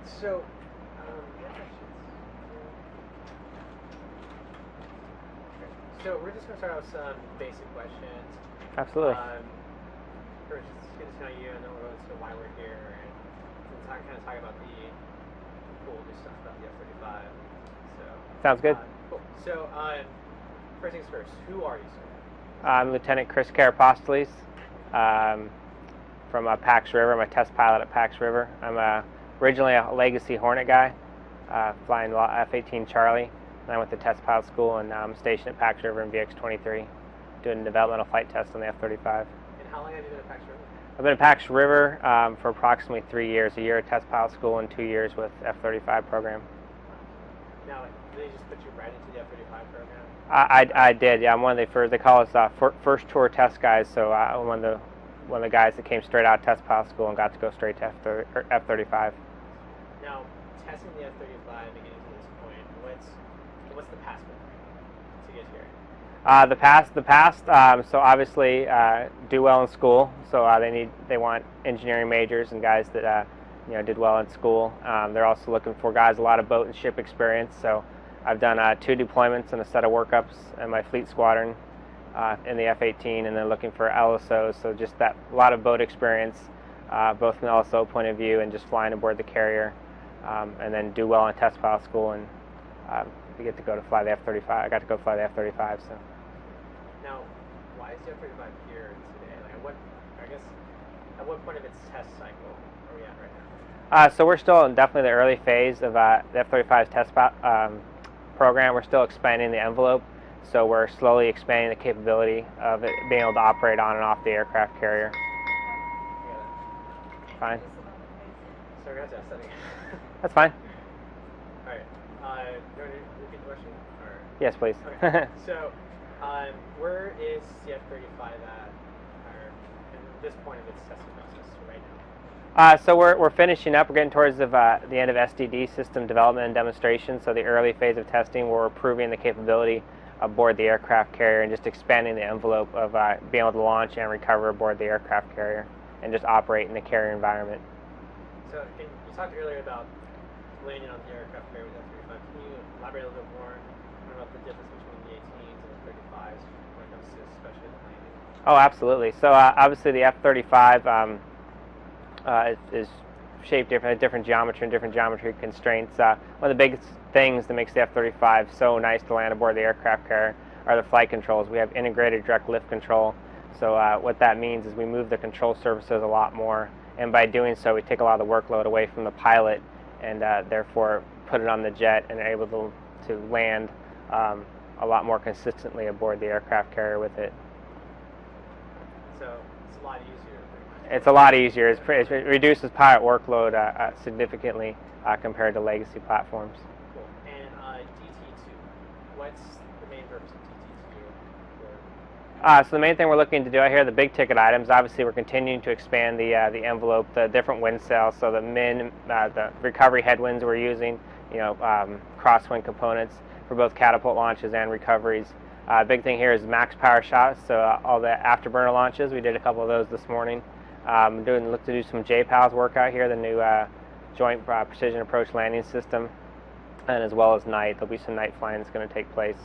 So, so we're just going to start out with some basic questions. Absolutely. First, just get to know you, and then we'll go into why we're here, and kind of talk about the cool new stuff about the F-35. So Sounds good. Cool. So, first things first, who are you, sir? I'm Lieutenant Chris Karapostoles from Pax River. I'm a test pilot at Pax River. I'm originally a Legacy Hornet guy, flying F-18 Charlie. And I went to test pilot school, and now I'm stationed at Pax River in VX-23, doing developmental flight tests on the F-35. And how long have you been at Pax River? I've been at Pax River for approximately 3 years, a year at test pilot school and 2 years with F-35 program. Now, did they just put you right into the F-35 program? I did, yeah. I'm one of the first, they call us first tour test guys, so I'm one of the guys that came straight out of test pilot school and got to go straight to F-35. Now, testing the F-35 and getting to this point, what's the path to get here? The past. So obviously, do well in school. So they want engineering majors and guys that did well in school. They're also looking for guys a lot of boat and ship experience. So I've done 2 deployments and a set of workups in my fleet squadron in the F-18, and then looking for LSOs. So just that a lot of boat experience, both from the LSO point of view and just flying aboard the carrier, and then do well in test pilot school and. We get to go to fly the F-35. I got to go fly the F-35. So. Now, why is the F-35 here today? Like, at what point of its test cycle are we at right now? So we're still in definitely the early phase of the F-35's test program. We're still expanding the envelope, so we're slowly expanding the capability of it being able to operate on and off the aircraft carrier. Fine. So we're going to test that again. That's fine. All right. Do you want to repeat the question? Or? Yes, please. Okay. So, where is the F-35 at, at this point of its testing process right now? So we're finishing up. We're getting towards the end of SDD, system development and demonstration. So the early phase of testing, we're proving the capability aboard the aircraft carrier and just expanding the envelope of being able to launch and recover aboard the aircraft carrier and just operate in the carrier environment. So you talked earlier about landing on the aircraft carrier with F-35. Can you elaborate a little bit more about the difference between the 18s and the 35s when it comes to especially the landing? Oh, absolutely. So obviously the F-35 is shaped different geometry and different geometry constraints. One of the biggest things that makes the F-35 so nice to land aboard the aircraft carrier are the flight controls. We have integrated direct lift control. So what that means is we move the control surfaces a lot more, and by doing so we take a lot of the workload away from the pilot and therefore put it on the jet and are able to land a lot more consistently aboard the aircraft carrier with it. So it's a lot easier. It's a lot easier. It reduces pilot workload significantly compared to legacy platforms. Cool. And DT2, what's the main purpose of DT2? So the main thing we're looking to do out here, the big ticket items, obviously we're continuing to expand the envelope, the different wind sails, so the recovery headwinds we're using, crosswind components for both catapult launches and recoveries. Big thing here is max power shots, so all the afterburner launches, we did a couple of those this morning. Look to do some JPALS work out here, the new Joint Precision Approach Landing System, and as well as night. There'll be some night flying that's going to take place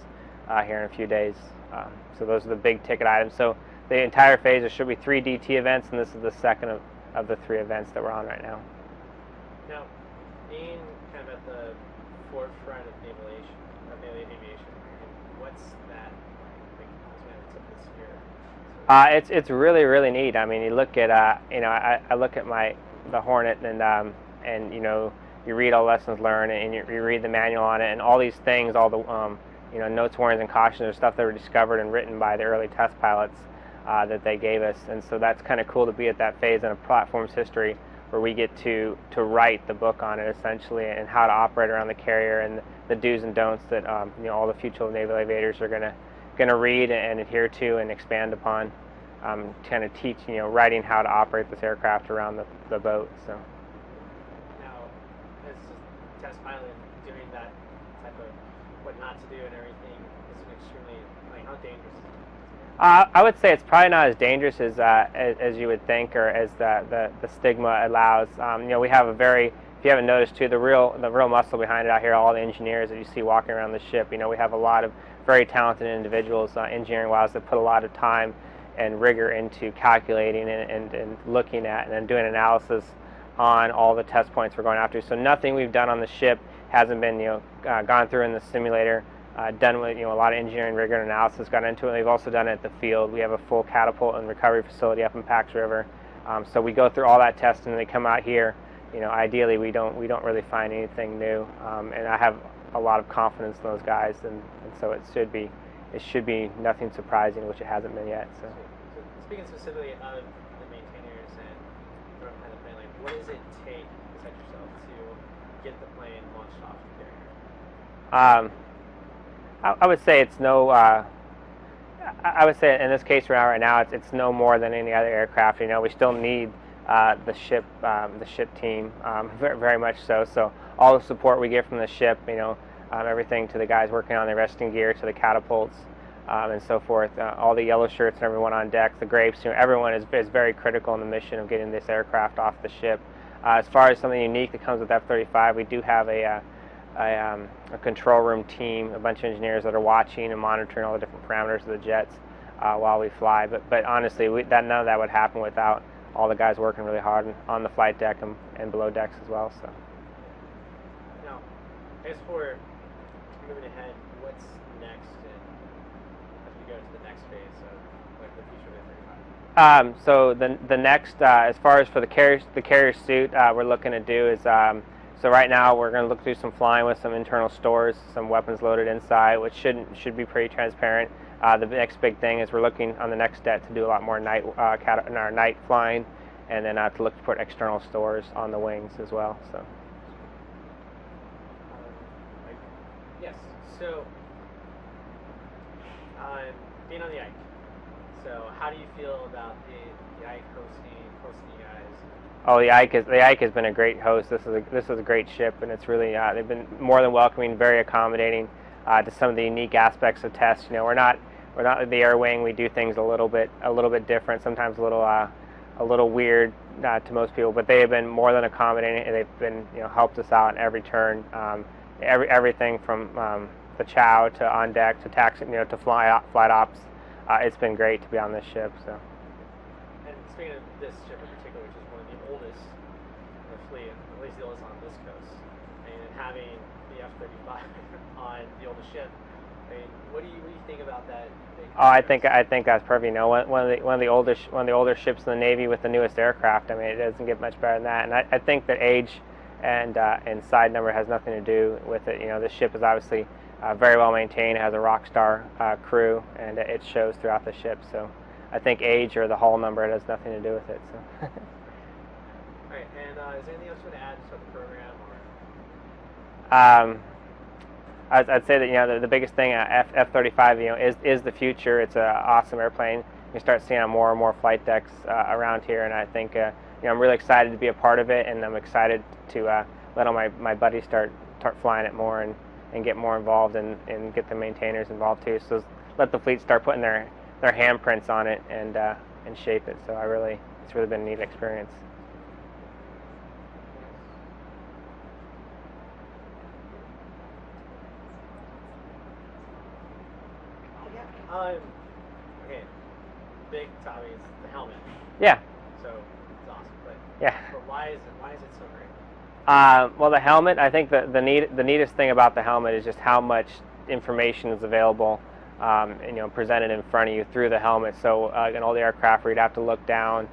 here in a few days. So those are the big ticket items. So the entire phase, there should be 3 DT events, and this is the second of the 3 events that we're on right now. Now, being kind of at the forefront of naval aviation, what's that like tip this year? It's really, really neat. I mean, you look at I look at the Hornet and you read all lessons learned and you read the manual on it and all these things, all the notes, warnings, and cautions are stuff that were discovered and written by the early test pilots that they gave us, and so that's kind of cool to be at that phase in a platform's history where we get to write the book on it essentially and how to operate around the carrier and the do's and don'ts that all the future naval aviators are going to read and adhere to and expand upon, kind of teach writing how to operate this aircraft around the boat. So now, as a test pilot, doing that type of what not to do and everything is an extremely how dangerous is it? I would say it's probably not as dangerous as you would think or as the stigma allows. We have a very if you haven't noticed too, the real muscle behind it out here, all the engineers that you see walking around the ship. We have a lot of very talented individuals, engineering-wise, that put a lot of time and rigor into calculating and looking at and then doing analysis on all the test points we're going after. So nothing we've done on the ship hasn't been gone through in the simulator. Done with a lot of engineering rigor and analysis gone into it. We've also done it at the field. We have a full catapult and recovery facility up in Pax River. So we go through all that testing and they come out here. Ideally we don't really find anything new. And I have a lot of confidence in those guys, and so it should be nothing surprising, which it hasn't been yet. So speaking specifically of the maintainers and from the plane, like what does it take besides yourself to get the plane launched off the carrier? I would say it's no. I would say in this case right now, it's no more than any other aircraft. We still need the ship team very, very much so. So all the support we get from the ship, everything to the guys working on the resting gear, to the catapults, and so forth. All the yellow shirts and everyone on deck, the grapes. Everyone is very critical in the mission of getting this aircraft off the ship. As far as something unique that comes with F-35, we do have a control room team, a bunch of engineers that are watching and monitoring all the different parameters of the jets while we fly. But honestly, none of that would happen without all the guys working really hard on the flight deck and below decks as well. So now, as for moving ahead, what's next as we go to the next phase of the future of F-35? So the next, as far as for the carrier suit, we're looking to do is. So right now we're going to look through some flying with some internal stores, some weapons loaded inside, which should be pretty transparent. The next big thing is we're looking on the next step to do a lot more night flying, and then to look to put external stores on the wings as well. So. Yes. So being on the Ike. So how do you feel about the Ike hosting you guys? Oh, the Ike has been a great host. This is a great ship, and it's really they've been more than welcoming, very accommodating to some of the unique aspects of tests. We're not the air wing. We do things a little bit different, sometimes a little weird to most people. But they have been more than accommodating, and they've been helped us out in every turn. Everything from the chow to on deck to taxi, to flight ops. It's been great to be on this ship. So. And speaking of this ship in particular, which is one of the oldest in the fleet, at least the oldest on this coast, and having the F-35 on the oldest ship, what do you think about that? Oh, I think that's perfect. One of the older ships in the Navy with the newest aircraft. It doesn't get much better than that. And I think that age and side number has nothing to do with it. This ship is obviously very well maintained, has a rock star crew, and it shows throughout the ship. So I think age or the hull number has nothing to do with it. So. All right, and is there anything else you want to add to the program? I'd say that the biggest thing F-35 is the future. It's an awesome airplane. You start seeing more and more flight decks around here, and I think I'm really excited to be a part of it, and I'm excited to let all my buddies start flying it more and get more involved and get the maintainers involved too. So let the fleet start putting their handprints on it and shape it. So it's really been a neat experience. Okay, big topic is the helmet. Yeah. So it's awesome, but yeah. But why is it so great? Well, the helmet. I think the neatest thing about the helmet is just how much information is available, presented in front of you through the helmet. So in all the aircraft, where you'd have to look down,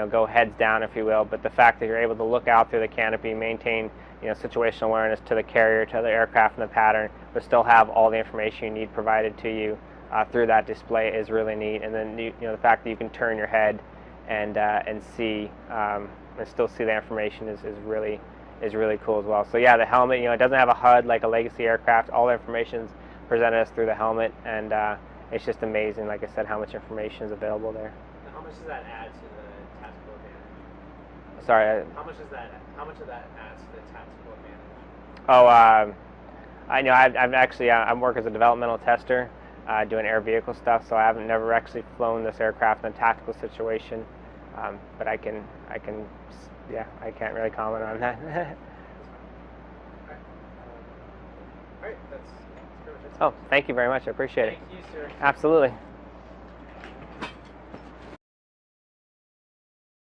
go heads down, if you will. But the fact that you're able to look out through the canopy, maintain situational awareness to the carrier, to the aircraft and the pattern, but still have all the information you need provided to you through that display is really neat. And then the fact that you can turn your head and see and still see the information is really cool as well. So yeah, the helmet, it doesn't have a HUD like a legacy aircraft. All the information's presented us through the helmet, and it's just amazing, like I said, how much information is available there. Now, how much does that add to the tactical advantage? Sorry. How much of that adds to the tactical advantage? Oh, I'm working as a developmental tester, doing air vehicle stuff. So I haven't never actually flown this aircraft in a tactical situation, but I can't really comment on that. right. That's pretty much it. Oh, thank you very much. I appreciate it. Thank you, sir. Absolutely.